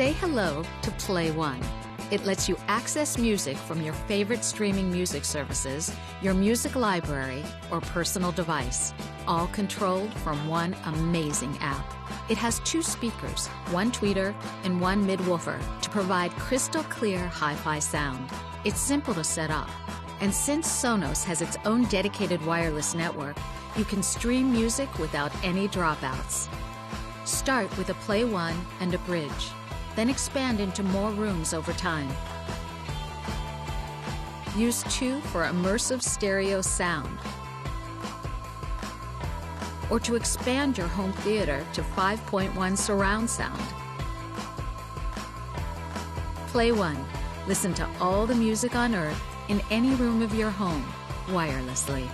Say hello to Play One. It lets you access music from your favorite streaming music services, your music library, or personal device, all controlled from one amazing app. It has 2 speakers, 1 tweeter and 1 midwoofer to provide crystal clear hi-fi sound. It's simple to set up. And since Sonos has its own dedicated wireless network, you can stream music without any dropouts. Start with a Play One and a bridge, then expand into more rooms over time. Use 2 for immersive stereo sound, or to expand your home theater to 5.1 surround sound. Play One. Listen to all the music on Earth in any room of your home wirelessly.